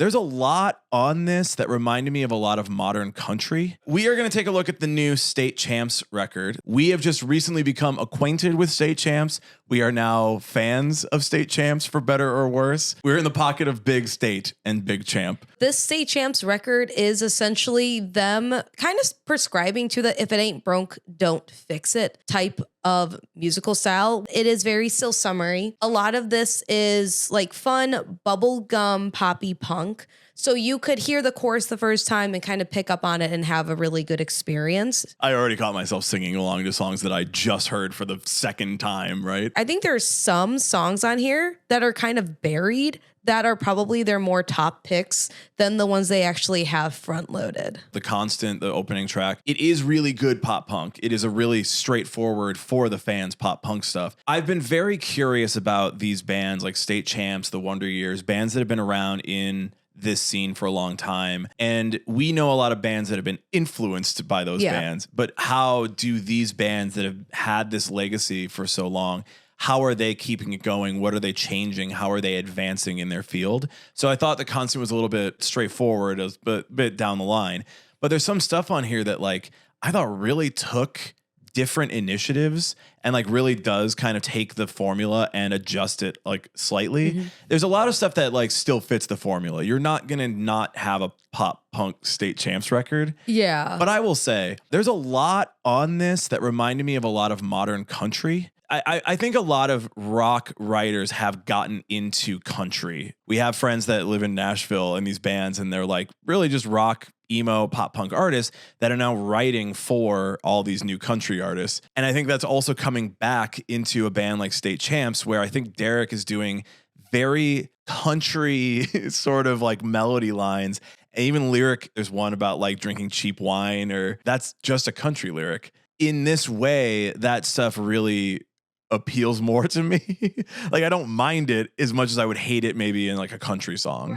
There's a lot on this that reminded me of a lot of modern country. We are going to take a look at the new State Champs record. We have just recently become acquainted with State Champs. We are now fans of State Champs, for better or worse. We're in the pocket of Big State and Big Champ. This State Champs record is essentially them kind of prescribing to the if it ain't broke, don't fix it type of musical style. It is very still summery. A lot of this is like fun bubblegum poppy punk. So you could hear the chorus the first time and kind of pick up on it and have a really good experience. I already caught myself singing along to songs that I just heard for the second time, right? I think there's some songs on here that are kind of buried that are probably their more top picks than the ones they actually have front loaded. The Constant, the opening track, it is really good pop punk. It is a really straightforward for the fans pop punk stuff. I've been very curious about these bands like State Champs, The Wonder Years, bands that have been around in this scene for a long time. And we know a lot of bands that have been influenced by those bands, but how do these bands that have had this legacy for so long, how are they keeping it going? What are they changing? How are they advancing in their field? So I thought The Constant was a little bit straightforward, a bit down the line, but there's some stuff on here that like I thought really took different initiatives and like really does kind of take the formula and adjust it like slightly. Mm-hmm. There's a lot of stuff that like still fits the formula. You're not going to not have a pop punk State Champs record. Yeah. But I will say there's a lot on this that reminded me of a lot of modern country. I think a lot of rock writers have gotten into country. We have friends that live in Nashville in these bands, and they're like really just rock, emo, pop punk artists that are now writing for all these new country artists. And I think that's also coming back into a band like State Champs, where I think Derek is doing very country sort of like melody lines. And even lyric, there's one about like drinking cheap wine, or that's just a country lyric. In this way, that stuff really appeals more to me. Like I don't mind it as much as I would hate it maybe in like a country song.